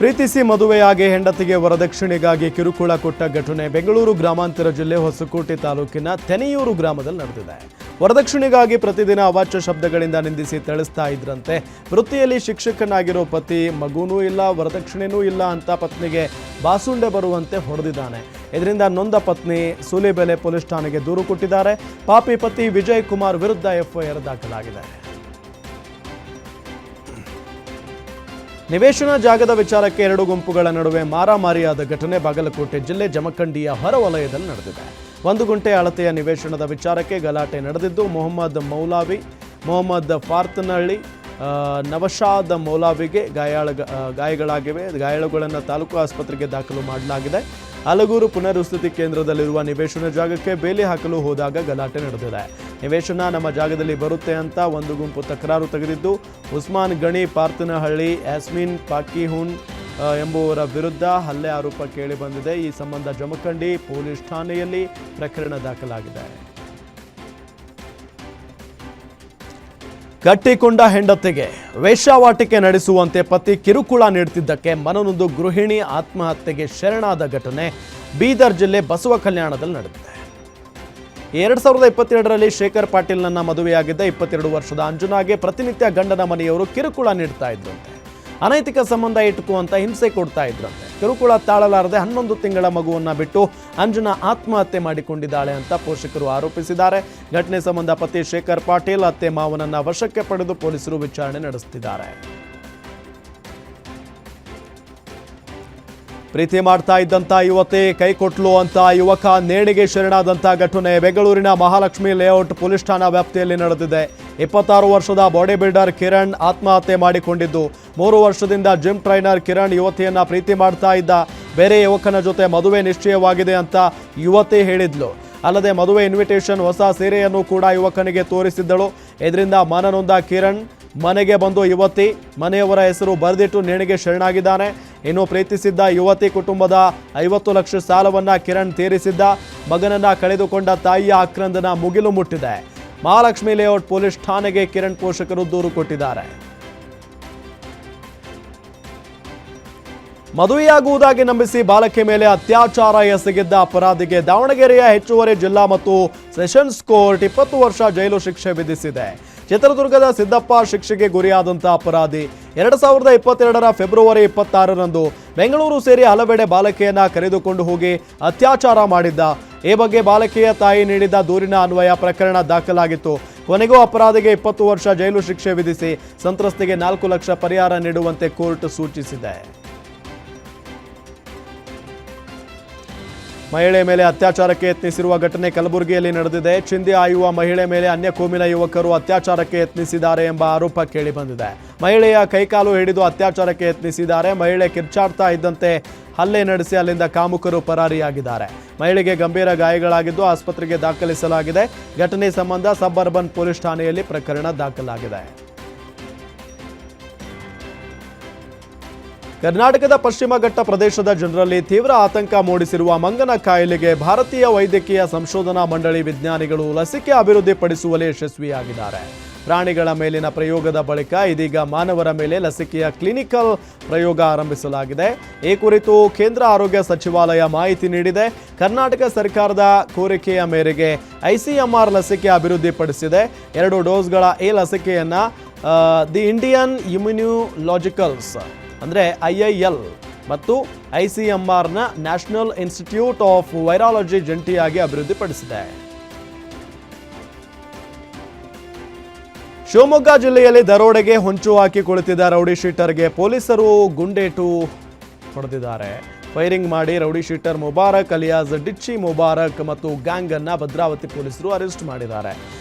ಪ್ರೀತಿಸಿ ಮದುವೆಯಾಗಿ ಹೆಂಡತಿಗೆ ವರದಕ್ಷಿಣೆಗಾಗಿ ಕಿರುಕುಳ ಕೊಟ್ಟ ಘಟನೆ ಬೆಂಗಳೂರು ಗ್ರಾಮಾಂತರ ಜಿಲ್ಲೆ ಹೊಸಕೋಟೆ ತಾಲೂಕಿನ ತೆನೆಯೂರು ಗ್ರಾಮದಲ್ಲಿ ನಡೆದಿದೆ. ವರದಕ್ಷಿಣೆಗಾಗಿ ಪ್ರತಿದಿನ ಅವಾಚ್ಯ ಶಬ್ದಗಳಿಂದ ನಿಂದಿಸಿ ಥಳಿಸ್ತಾ ಇದ್ರಂತೆ. ವೃತ್ತಿಯಲ್ಲಿ ಶಿಕ್ಷಕನಾಗಿರೋ ಪತಿ ಮಗುನೂ ಇಲ್ಲ ವರದಕ್ಷಿಣೆನೂ ಇಲ್ಲ ಅಂತ ಪತ್ನಿಗೆ ಬಾಸುಂಡೆ ಬರುವಂತೆ ಹೊಡೆದಿದ್ದಾನೆ. ಇದರಿಂದ ನೊಂದ ಪತ್ನಿ ಸೂಲಿಬೆಲೆ ಪೊಲೀಸ್ ಠಾಣೆಗೆ ದೂರು ಕೊಟ್ಟಿದ್ದಾರೆ. ಪಾಪಿ ಪತಿ ವಿಜಯ್ ಕುಮಾರ್ ವಿರುದ್ಧ ಎಫ್ಐಆರ್ ದಾಖಲಾಗಿದೆ. ನಿವೇಶನ ಜಾಗದ ವಿಚಾರಕ್ಕೆ ಎರಡು ಗುಂಪುಗಳ ನಡುವೆ ಮಾರಾಮಾರಿಯಾದ ಘಟನೆ ಬಾಗಲಕೋಟೆ ಜಿಲ್ಲೆ ಜಮಖಂಡಿಯ ಹೊರವಲಯದಲ್ಲಿ ನಡೆದಿದೆ. 1 ಗುಂಟೆ ಅಳತೆಯ ನಿವೇಶನದ ವಿಚಾರಕ್ಕೆ ಗಲಾಟೆ ನಡೆದಿದ್ದು ಮೊಹಮ್ಮದ್ ಫಾರ್ತನಹಳ್ಳಿ ನವಶಾದ್ ಮೌಲಾವಿಗೆ ಗಾಯಗಳಾಗಿವೆ. ಗಾಯಾಳುಗಳನ್ನು ತಾಲೂಕು ಆಸ್ಪತ್ರೆಗೆ ದಾಖಲು ಮಾಡಲಾಗಿದೆ. ಅಲಗೂರು ಪುನರ್ವಸತಿ ಕೇಂದ್ರದಲ್ಲಿರುವ ನಿವೇಶನ ಜಾಗಕ್ಕೆ ಬೇಲಿ ಹಾಕಲು ಹೋದಾಗ ಗಲಾಟೆ ನಡೆದಿದೆ. ನಿವೇಶನ ನಮ್ಮ ಜಾಗದಲ್ಲಿ ಬರುತ್ತೆ ಅಂತ ಒಂದು ಗುಂಪು ತಕರಾರು ತೆಗೆದಿದ್ದು, ಉಸ್ಮಾನ್ ಗಣಿ ಪಾರ್ತನಹಳ್ಳಿ ಯಾಸ್ಮಿನ್ ಪಾಕಿಹುನ್ ಎಂಬುವರ ವಿರುದ್ಧ ಹಲ್ಲೆ ಆರೋಪ ಕೇಳಿಬಂದಿದೆ. ಈ ಸಂಬಂಧ ಜಮಖಂಡಿ ಪೊಲೀಸ್ ಠಾಣೆಯಲ್ಲಿ ಪ್ರಕರಣ ದಾಖಲಾಗಿದೆ. ಕಟ್ಟಿಕೊಂಡ ಹೆಂಡತಿಗೆ ವೇಶ್ಯಾವಾಟಿಕೆ ನಡೆಸುವಂತೆ ಪತಿ ಕಿರುಕುಳ ನೀಡುತ್ತಿದ್ದಕ್ಕೆ ಮನನೊಂದು ಗೃಹಿಣಿ ಆತ್ಮಹತ್ಯೆಗೆ ಶರಣಾದ ಘಟನೆ ಬೀದರ್ ಜಿಲ್ಲೆ ಬಸವ ಕಲ್ಯಾಣದಲ್ಲಿ ನಡೆದಿದೆ. 2022ರಲ್ಲಿ ಶೇಖರ್ ಪಾಟೀಲ್ನನ್ನ ಮದುವೆಯಾಗಿದ್ದ 22 ವರ್ಷದ ಅಂಜುನಾಗೆ ಪ್ರತಿನಿತ್ಯ ಗಂಡನ ಮನೆಯವರು ಕಿರುಕುಳ ನೀಡ್ತಾ ಇದ್ರಂತೆ. ಅನೈತಿಕ ಸಂಬಂಧ ಇಟ್ಟುಕುವಂತ ಹಿಂಸೆ ಕೊಡ್ತಾ ಇದ್ರಂತೆ. ಕಿರುಕುಳ ತಾಳಲಾರದೆ 11 ತಿಂಗಳ ಮಗುವನ್ನ ಬಿಟ್ಟು ಅಂಜುನಾ ಆತ್ಮಹತ್ಯೆ ಮಾಡಿಕೊಂಡಿದ್ದಾಳೆ ಅಂತ ಪೋಷಕರು ಆರೋಪಿಸಿದ್ದಾರೆ. ಘಟನೆ ಸಂಬಂಧ ಪತಿ ಶೇಖರ್ ಪಾಟೀಲ್ ಅತ್ತೆ ಮಾವನನ್ನ ವಶಕ್ಕೆ ಪಡೆದು ಪೊಲೀಸರು ವಿಚಾರಣೆ ನಡೆಸುತ್ತಿದ್ದಾರೆ. ಪ್ರೀತಿ ಮಾಡ್ತಾ ಇದ್ದಂಥ ಯುವತಿ ಕೈ ಕೊಟ್ಲು ಅಂತ ಯುವಕ ನೇಣಿಗೆ ಶರಣಾದಂಥ ಘಟನೆ ಬೆಂಗಳೂರಿನ ಮಹಾಲಕ್ಷ್ಮಿ ಲೇಔಟ್ ಪೊಲೀಸ್ ಠಾಣಾ ವ್ಯಾಪ್ತಿಯಲ್ಲಿ ನಡೆದಿದೆ. 26 ವರ್ಷದ ಬಾಡಿ ಬಿಲ್ಡರ್ ಕಿರಣ್ ಆತ್ಮಹತ್ಯೆ ಮಾಡಿಕೊಂಡಿದ್ದು, 3 ವರ್ಷದಿಂದ ಜಿಮ್ ಟ್ರೈನರ್ ಕಿರಣ್ ಯುವತಿಯನ್ನ ಪ್ರೀತಿ ಮಾಡ್ತಾ ಇದ್ದ. ಬೇರೆ ಯುವಕನ ಜೊತೆ ಮದುವೆ ನಿಶ್ಚಯವಾಗಿದೆ ಅಂತ ಯುವತಿ ಹೇಳಿದ್ಲು. ಅಲ್ಲದೆ ಮದುವೆ ಇನ್ವಿಟೇಷನ್ ಹೊಸ ಸೀರೆಯನ್ನು ಕೂಡ ಯುವಕನಿಗೆ ತೋರಿಸಿದ್ದಳು. ಇದರಿಂದ ಮನನೊಂದ ಕಿರಣ್ ಮನೆಗೆ ಬಂದು ಯುವತಿ ಮನೆಯವರ ಹೆಸರು ಬರೆದಿಟ್ಟು ನೇಣಿಗೆ ಶರಣಾಗಿದ್ದಾನೆ. ಇನ್ನು ಪ್ರೀತಿಸಿದ್ದ ಯುವತಿ ಕುಟುಂಬದ 50 ಲಕ್ಷ ಸಾಲವನ್ನ ಕಿರಣ್ ತೀರಿಸಿದ್ದ. ಮಗನನ್ನ ಕಳೆದುಕೊಂಡ ತಾಯಿಯ ಆಕ್ರಂದನ ಮುಗಿಲು ಮುಟ್ಟಿದೆ. ಮಹಾಲಕ್ಷ್ಮಿ ಲೇಔಟ್ ಪೊಲೀಸ್ ಠಾಣೆಗೆ ಕಿರಣ್ ಪೋಷಕರು ದೂರು ಕೊಟ್ಟಿದ್ದಾರೆ. ಮದುವೆಯಾಗುವುದಾಗಿ ನಂಬಿಸಿ ಬಾಲಕಿ ಮೇಲೆ ಅತ್ಯಾಚಾರ ಎಸಗಿದ್ದ ಅಪರಾಧಿಗೆ ದಾವಣಗೆರೆಯ ಹೆಚ್ಚುವರಿ ಜಿಲ್ಲಾ ಮತ್ತು ಸೆಷನ್ಸ್ ಕೋರ್ಟ್ 20 ವರ್ಷ ಜೈಲು ಶಿಕ್ಷೆ ವಿಧಿಸಿದೆ. ಚಿತ್ರದುರ್ಗದ ಸಿದ್ದಪ್ಪ ಶಿಕ್ಷೆಗೆ ಗುರಿಯಾದಂಥ ಅಪರಾಧಿ 2022ರ ಫೆಬ್ರವರಿ 26ರಂದು ಬೆಂಗಳೂರು ಸೇರಿ ಹಲವೆಡೆ ಬಾಲಕಿಯನ್ನ ಕರೆದುಕೊಂಡು ಹೋಗಿ ಅತ್ಯಾಚಾರ ಮಾಡಿದ್ದ. ಈ ಬಗ್ಗೆ ಬಾಲಕಿಯ ತಾಯಿ ನೀಡಿದ ದೂರಿನ ಅನ್ವಯ ಪ್ರಕರಣ ದಾಖಲಾಗಿತ್ತು. ಕೊನೆಗೂ ಅಪರಾಧಿಗೆ 20 ವರ್ಷ ಜೈಲು ಶಿಕ್ಷೆ ವಿಧಿಸಿ ಸಂತ್ರಸ್ತೆಗೆ 4 ಲಕ್ಷ ಪರಿಹಾರ ನೀಡುವಂತೆ ಕೋರ್ಟ್ ಸೂಚಿಸಿದೆ. ಮಹಿಳೆ ಮೇಲೆ ಅತ್ಯಾಚಾರಕ್ಕೆ ಯತ್ನಿಸಿರುವ ಘಟನೆ ಕಲಬುರಗಿಯಲ್ಲಿ ನಡೆದಿದೆ. ಚಿಂದಿ ಆಯುವ ಮಹಿಳೆ ಮೇಲೆ ಅನ್ಯ ಕೋಮಿನ ಯುವಕರು ಅತ್ಯಾಚಾರಕ್ಕೆ ಯತ್ನಿಸಿದ್ದಾರೆ ಎಂಬ ಆರೋಪ ಕೇಳಿಬಂದಿದೆ. ಮಹಿಳೆಯ ಕೈಕಾಲು ಹಿಡಿದು ಅತ್ಯಾಚಾರಕ್ಕೆ ಯತ್ನಿಸಿದ್ದಾರೆ. ಮಹಿಳೆ ಕಿರ್ಚಾಡ್ತಾ ಇದ್ದಂತೆ ಹಲ್ಲೆ ನಡೆಸಿ ಅಲ್ಲಿಂದ ಕಾಮುಕರು ಪರಾರಿಯಾಗಿದ್ದಾರೆ. ಮಹಿಳೆಗೆ ಗಂಭೀರ ಗಾಯಗಳಾಗಿದ್ದು ಆಸ್ಪತ್ರೆಗೆ ದಾಖಲಿಸಲಾಗಿದೆ. ಘಟನೆ ಸಂಬಂಧ ಸಬ್ ಅರ್ಬನ್ ಪೊಲೀಸ್ ಠಾಣೆಯಲ್ಲಿ ಪ್ರಕರಣ ದಾಖಲಾಗಿದೆ. ಕರ್ನಾಟಕದ ಪಶ್ಚಿಮ ಘಟ್ಟ ಪ್ರದೇಶದ ಜನರಲ್ಲಿ ತೀವ್ರ ಆತಂಕ ಮೂಡಿಸಿರುವ ಮಂಗನ ಕಾಯಿಲೆಗೆ ಭಾರತೀಯ ವೈದ್ಯಕೀಯ ಸಂಶೋಧನಾ ಮಂಡಳಿ ವಿಜ್ಞಾನಿಗಳು ಲಸಿಕೆ ಅಭಿವೃದ್ಧಿಪಡಿಸುವಲ್ಲಿ ಯಶಸ್ವಿಯಾಗಿದ್ದಾರೆ. ಪ್ರಾಣಿಗಳ ಮೇಲಿನ ಪ್ರಯೋಗದ ಬಳಿಕ ಇದೀಗ ಮಾನವರ ಮೇಲೆ ಲಸಿಕೆಯ ಕ್ಲಿನಿಕಲ್ ಪ್ರಯೋಗ ಆರಂಭಿಸಲಾಗಿದೆ. ಈ ಕುರಿತು ಕೇಂದ್ರ ಆರೋಗ್ಯ ಸಚಿವಾಲಯ ಮಾಹಿತಿ ನೀಡಿದೆ. ಕರ್ನಾಟಕ ಸರ್ಕಾರದ ಕೋರಿಕೆಯ ಮೇರೆಗೆ ಐಸಿಎಂಆರ್ ಲಸಿಕೆ ಅಭಿವೃದ್ಧಿಪಡಿಸಿದೆ. 2 ಡೋಸ್ಗಳ ಈ ಲಸಿಕೆಯನ್ನು ದಿ ಇಂಡಿಯನ್ ಇಮ್ಯುನ್ಯೂಲಾಜಿಕಲ್ಸ್ ಅಂದರೆ IIL ಮತ್ತು ICMRನ ನ್ಯಾಷನಲ್ ಇನ್ಸ್ಟಿಟ್ಯೂಟ್ ಆಫ್ ವೈರಾಲಜಿ ಜಂಟಿಯಾಗಿ ಅಭಿವೃದ್ಧಿಪಡಿಸಿದೆ. ಶಿವಮೊಗ್ಗ ಜಿಲ್ಲೆಯಲ್ಲಿ ದರೋಡೆಗೆ ಹೊಂಚು ಹಾಕಿ ಕುಳಿತಿದ್ದ ರೌಡಿ ಶೀಟರ್ಗೆ ಪೊಲೀಸರು ಗುಂಡೇಟು ಹೊಡೆದಿದ್ದಾರೆ. ಫೈರಿಂಗ್ ಮಾಡಿ rowdy sheeter Mubarak alias Dicchi Mubarak ಮತ್ತು ಗ್ಯಾಂಗ್ ಅನ್ನ ಭದ್ರಾವತಿ ಪೊಲೀಸರು ಅರೆಸ್ಟ್ ಮಾಡಿದ್ದಾರೆ.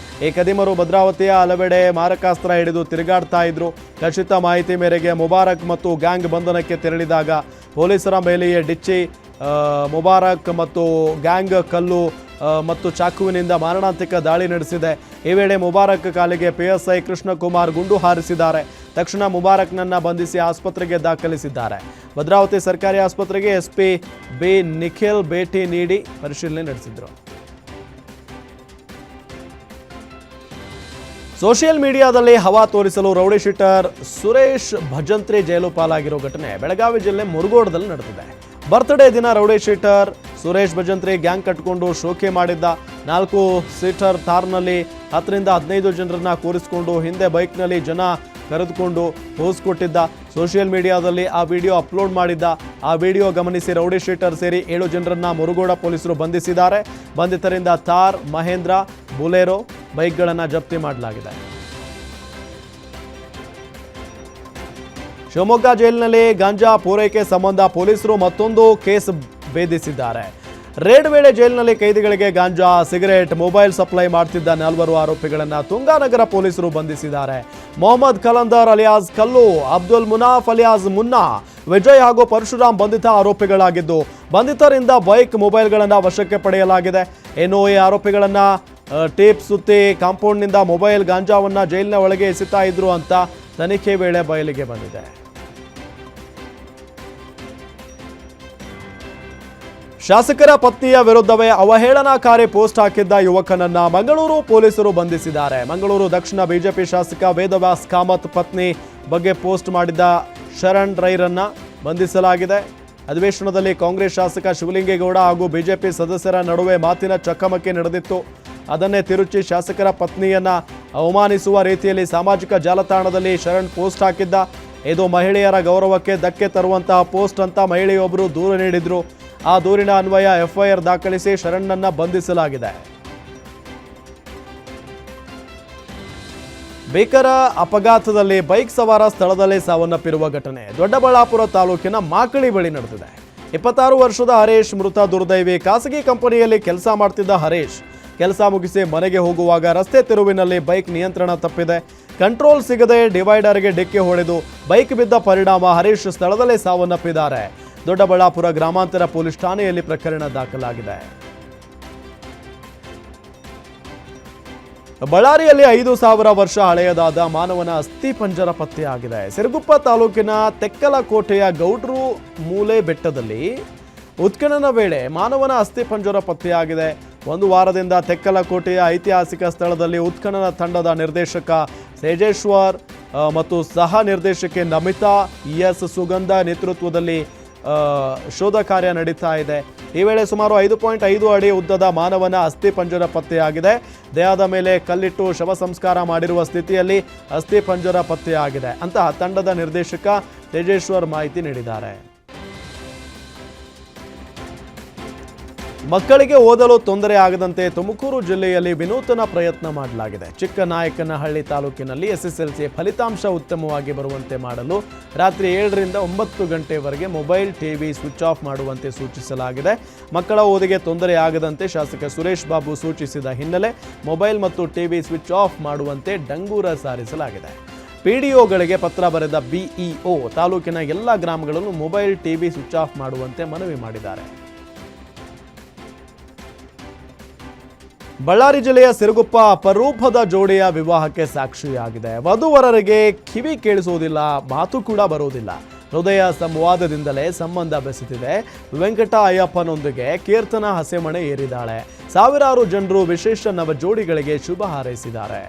ಈ ಕದಿಮರು ಭದ್ರಾವತಿಯ ಹಲವೆಡೆ ಮಾರಕಾಸ್ತ್ರ ಹಿಡಿದು ತಿರುಗಾಡ್ತಾ ಇದ್ರು. ಖಚಿತ ಮಾಹಿತಿ ಮೇರೆಗೆ ಮುಬಾರಕ್ ಮತ್ತು ಗ್ಯಾಂಗ್ ಬಂಧನಕ್ಕೆ ತೆರಳಿದಾಗ ಪೊಲೀಸರ ಮೇಲೆಯೇ ಡಿಚ್ಚಿ ಮುಬಾರಕ್ ಮತ್ತು ಗ್ಯಾಂಗ್ ಕಲ್ಲು ಮತ್ತು ಚಾಕುವಿನಿಂದ ಮಾರಣಾಂತಿಕ ದಾಳಿ ನಡೆಸಿದೆ. ಈ ವೇಳೆ ಮುಬಾರಕ್ ಕಾಲಿಗೆ PSI ಕೃಷ್ಣಕುಮಾರ್ ಗುಂಡು ಹಾರಿಸಿದ್ದಾರೆ. ತಕ್ಷಣ ಮುಬಾರಕ್ನನ್ನ ಬಂಧಿಸಿ ಆಸ್ಪತ್ರೆಗೆ ದಾಖಲಿಸಿದ್ದಾರೆ. ಭದ್ರಾವತಿ ಸರ್ಕಾರಿ ಆಸ್ಪತ್ರೆಗೆ SP B ನಿಖಿಲ್ ಭೇಟಿ ನೀಡಿ ಪರಿಶೀಲನೆ ನಡೆಸಿದರು. ಸೋಷಿಯಲ್ ಮೀಡಿಯಾದಲ್ಲಿ ಹವಾ ತೋರಿಸಲು ರೌಡಿ ಶೀಟರ್ ಸುರೇಶ್ ಭಜಂತ್ರಿ ಜೈಲು ಪಾಲಾಗಿರೋ ಘಟನೆ ಬೆಳಗಾವಿ ಜಿಲ್ಲೆ ಮುರುಗೋಡದಲ್ಲಿ ನಡೆದಿದೆ. ಬರ್ತ್ಡೇ ದಿನ rowdy sheeter Suresh Bhajantri gang ಕಟ್ಟಿಕೊಂಡು ಶೋಕಿ ಮಾಡಿದ್ದ. 4 ಸೀಟರ್ ಥಾರ್ನಲ್ಲಿ 10 ರಿಂದ 15 ಜನರನ್ನ ಕೂರಿಸಿಕೊಂಡು ಹಿಂದೆ ಬೈಕ್ನಲ್ಲಿ ಜನ ಕರೆದುಕೊಂಡು ಪೋಸ್ ಕೊಟ್ಟಿದ್ದ. ಸೋಷಿಯಲ್ ಮೀಡಿಯಾದಲ್ಲಿ ಆ ವಿಡಿಯೋ ಅಪ್ಲೋಡ್ ಮಾಡಿದ್ದ. ಆ ವಿಡಿಯೋ ಗಮನಿಸಿ ರೌಡಿ ಶೀಟರ್ ಸೇರಿ 7 ಜನರನ್ನ ಮುರುಗೋಡ ಪೊಲೀಸರು ಬಂಧಿಸಿದ್ದಾರೆ. ಬಂಧಿತರಿಂದ ಥಾರ್, ಮಹೇಂದ್ರ, ಬುಲೆರೋ ಬೈಕ್ಗಳನ್ನು ಜಪ್ತಿ ಮಾಡಲಾಗಿದೆ. ಶಿವಮೊಗ್ಗ ಜೈಲಿನಲ್ಲಿ ಗಾಂಜಾ ಪೂರೈಕೆ ಸಂಬಂಧ ಪೊಲೀಸರು ಮತ್ತೊಂದು ಕೇಸ್ ಭೇದಿಸಿದ್ದಾರೆ. ರೇಡ್ ವೇಳೆ ಜೈಲಿನಲ್ಲಿ ಕೈದಿಗಳಿಗೆ ಗಾಂಜಾ, ಸಿಗರೆಟ್, ಮೊಬೈಲ್ ಸಪ್ಲೈ ಮಾಡ್ತಿದ್ದ 4 ಆರೋಪಿಗಳನ್ನು ತುಂಗಾನಗರ ಪೊಲೀಸರು ಬಂಧಿಸಿದ್ದಾರೆ. ಮೊಹಮ್ಮದ್ ಕಲಂದರ್ ಅಲಿಯಾಸ್ ಕಲ್ಲು, ಅಬ್ದುಲ್ ಮುನಾಫ್ ಅಲಿಯಾಸ್ ಮುನ್ನಾ, ವಿಜಯ್ ಹಾಗೂ ಪರಶುರಾಮ್ ಬಂಧಿತ ಆರೋಪಿಗಳಾಗಿದ್ದು, ಬಂಧಿತರಿಂದ ಬೈಕ್, ಮೊಬೈಲ್ಗಳನ್ನು ವಶಕ್ಕೆ ಪಡೆಯಲಾಗಿದೆ. ಇನ್ನು ಈ ಆರೋಪಿಗಳನ್ನು ಟೇಪ್ ಸುತ್ತಿ ಕಾಂಪೌಂಡ್ನಿಂದ ಮೊಬೈಲ್, ಗಾಂಜಾವನ್ನ ಜೈಲಿನ ಒಳಗೆ ಎಸಿತಾ ಇದ್ರು ಅಂತ ತನಿಖೆ ವೇಳೆ ಬಯಲಿಗೆ ಬಂದಿದೆ. ಶಾಸಕರ ಪತ್ನಿಯ ವಿರುದ್ಧವೇ ಅವಹೇಳನಕಾರಿ ಪೋಸ್ಟ್ ಹಾಕಿದ್ದ ಯುವಕನನ್ನ ಮಂಗಳೂರು ಪೊಲೀಸರು ಬಂಧಿಸಿದ್ದಾರೆ. ಮಂಗಳೂರು ದಕ್ಷಿಣ ಬಿಜೆಪಿ ಶಾಸಕ ವೇದವ್ಯಾಸ್ ಕಾಮತ್ ಪತ್ನಿ ಬಗ್ಗೆ ಪೋಸ್ಟ್ ಮಾಡಿದ್ದ ಶರಣ್ ರೈರನ್ನ ಬಂಧಿಸಲಾಗಿದೆ. ಅಧಿವೇಶನದಲ್ಲಿ ಕಾಂಗ್ರೆಸ್ ಶಾಸಕ ಶಿವಲಿಂಗೇಗೌಡ ಹಾಗೂ ಬಿಜೆಪಿ ಸದಸ್ಯರ ನಡುವೆ ಮಾತಿನ ಚಕಮಕಿ ನಡೆದಿತ್ತು. ಅದನ್ನೇ ತಿರುಚಿ ಶಾಸಕರ ಪತ್ನಿಯನ್ನ ಅವಮಾನಿಸುವ ರೀತಿಯಲ್ಲಿ ಸಾಮಾಜಿಕ ಜಾಲತಾಣದಲ್ಲಿ ಶರಣ್ ಪೋಸ್ಟ್ ಹಾಕಿದ್ದ. ಇದು ಮಹಿಳೆಯರ ಗೌರವಕ್ಕೆ ಧಕ್ಕೆ ತರುವಂತಹ ಪೋಸ್ಟ್ ಅಂತ ಮಹಿಳೆಯೊಬ್ಬರು ದೂರು ನೀಡಿದ್ರು. ಆ ದೂರಿನ ಅನ್ವಯ ಎಫ್ಐಆರ್ ದಾಖಲಿಸಿ ಶರಣ್ನನ್ನ ಬಂಧಿಸಲಾಗಿದೆ. ಭೀಕರ ಅಪಘಾತದಲ್ಲಿ ಬೈಕ್ ಸವಾರ ಸ್ಥಳದಲ್ಲೇ ಸಾವನ್ನಪ್ಪಿರುವ ಘಟನೆ ದೊಡ್ಡಬಳ್ಳಾಪುರ ತಾಲೂಕಿನ ಮಾಕಳಿ ಬಳಿ ನಡೆದಿದೆ. 26 ವರ್ಷದ ಹರೇಶ್ ಮೃತ ದುರ್ದೈವಿ. ಖಾಸಗಿ ಕಂಪನಿಯಲ್ಲಿ ಕೆಲಸ ಮಾಡ್ತಿದ್ದ ಹರೇಶ್ ಕೆಲಸ ಮುಗಿಸಿ ಮನೆಗೆ ಹೋಗುವಾಗ ರಸ್ತೆ ತಿರುವಿನಲ್ಲಿ ಬೈಕ್ ನಿಯಂತ್ರಣ ತಪ್ಪಿದೆ. ಕಂಟ್ರೋಲ್ ಸಿಗದೆ ಡಿವೈಡರ್ಗೆ ಡಿಕ್ಕಿ ಹೊಡೆದು ಬೈಕ್ ಬಿದ್ದ ಪರಿಣಾಮ ಹರೀಶ್ ಸ್ಥಳದಲ್ಲೇ ಸಾವನ್ನಪ್ಪಿದ್ದಾರೆ. ದೊಡ್ಡಬಳ್ಳಾಪುರ ಗ್ರಾಮಾಂತರ ಪೊಲೀಸ್ ಠಾಣೆಯಲ್ಲಿ ಪ್ರಕರಣ ದಾಖಲಾಗಿದೆ. ಬಳ್ಳಾರಿಯಲ್ಲಿ 5,000 ವರ್ಷ ಹಳೆಯದಾದ ಮಾನವನ ಅಸ್ಥಿ ಪಂಜರ ಪತ್ತೆಯಾಗಿದೆ. ಸಿರುಗುಪ್ಪ ತಾಲೂಕಿನ ತೆಕ್ಕಲಕೋಟೆಯ ಗೌಡ್ರು ಮೂಲೆ ಬೆಟ್ಟದಲ್ಲಿ ಉತ್ಖನನ ವೇಳೆ ಮಾನವನ ಅಸ್ಥಿ ಪಂಜರ ಪತ್ತೆಯಾಗಿದೆ. 1 ವಾರದಿಂದ ತೆಕ್ಕಲಕೋಟೆಯ ಐತಿಹಾಸಿಕ ಸ್ಥಳದಲ್ಲಿ ಉತ್ಖನನ ತಂಡದ ನಿರ್ದೇಶಕ ಸೇಜೇಶ್ವರ್ ಮತ್ತು ಸಹ ನಿರ್ದೇಶಕಿ ನಮಿತಾ ಎಸ್ ಸುಗಂಧ ನೇತೃತ್ವದಲ್ಲಿ ಶೋಧ ಕಾರ್ಯ ನಡೀತಾ ಇದೆ. ಈ ವೇಳೆ ಸುಮಾರು 5.5 ಅಡಿ ಉದ್ದದ ಮಾನವನ ಅಸ್ಥಿ ಪಂಜರ ಪತ್ತೆಯಾಗಿದೆ. ದೇಹದ ಮೇಲೆ ಕಲ್ಲಿಟ್ಟು ಶವ ಸಂಸ್ಕಾರ ಮಾಡಿರುವ ಸ್ಥಿತಿಯಲ್ಲಿ ಅಸ್ಥಿ ಪಂಜರ ಪತ್ತೆಯಾಗಿದೆ ಅಂತ ತಂಡದ ನಿರ್ದೇಶಕ ತೇಜೇಶ್ವರ್ ಮಾಹಿತಿ ನೀಡಿದ್ದಾರೆ. ಮಕ್ಕಳಿಗೆ ಓದಲು ತೊಂದರೆ ಆಗದಂತೆ ತುಮಕೂರು ಜಿಲ್ಲೆಯಲ್ಲಿ ವಿನೂತನ ಪ್ರಯತ್ನ ಮಾಡಲಾಗಿದೆ. ಚಿಕ್ಕನಾಯಕನಹಳ್ಳಿ ತಾಲೂಕಿನಲ್ಲಿ ಎಸ್ಎಸ್ಎಲ್ಸಿ ಫಲಿತಾಂಶ ಉತ್ತಮವಾಗಿ ಬರುವಂತೆ ಮಾಡಲು ರಾತ್ರಿ 7 ರಿಂದ 9 ಗಂಟೆವರೆಗೆ ಮೊಬೈಲ್, ಟಿವಿ ಸ್ವಿಚ್ ಆಫ್ ಮಾಡುವಂತೆ ಸೂಚಿಸಲಾಗಿದೆ. ಮಕ್ಕಳ ಓದಿಗೆ ತೊಂದರೆ ಆಗದಂತೆ ಶಾಸಕ ಸುರೇಶ್ ಬಾಬು ಸೂಚಿಸಿದ ಹಿನ್ನೆಲೆ ಮೊಬೈಲ್ ಮತ್ತು ಟಿವಿ ಸ್ವಿಚ್ ಆಫ್ ಮಾಡುವಂತೆ ಡಂಗೂರ ಸಾರಿಸಲಾಗಿದೆ. ಪಿಡಿಒಗಳಿಗೆ ಪತ್ರ ಬರೆದ ಬಿಇಒ ತಾಲೂಕಿನ ಎಲ್ಲ ಗ್ರಾಮಗಳನ್ನು ಮೊಬೈಲ್, ಟಿವಿ ಸ್ವಿಚ್ ಆಫ್ ಮಾಡುವಂತೆ ಮನವಿ ಮಾಡಿದ್ದಾರೆ. ಬಳ್ಳಾರಿ ಜಿಲ್ಲೆಯ ಸಿರುಗುಪ್ಪ ಅಪರೂಪದ ಜೋಡಿಯ ವಿವಾಹಕ್ಕೆ ಸಾಕ್ಷಿಯಾಗಿದೆ. ವಧುವರರಿಗೆ ಕಿವಿ ಕೇಳಿಸುವುದಿಲ್ಲ, ಮಾತು ಕೂಡ ಬರುವುದಿಲ್ಲ. ಹೃದಯ ಸಂವಾದದಿಂದಲೇ ಸಂಬಂಧ ಬೆಸೆದಿದೆ. ವೆಂಕಟ ಅಯ್ಯಪ್ಪನೊಂದಿಗೆ ಕೀರ್ತನ ಹಸೆಮಣೆ ಏರಿದ್ದಾಳೆ. ಸಾವಿರಾರು ಜನರು ವಿಶೇಷ ನವ ಜೋಡಿಗಳಿಗೆ ಶುಭ ಹಾರೈಸಿದ್ದಾರೆ.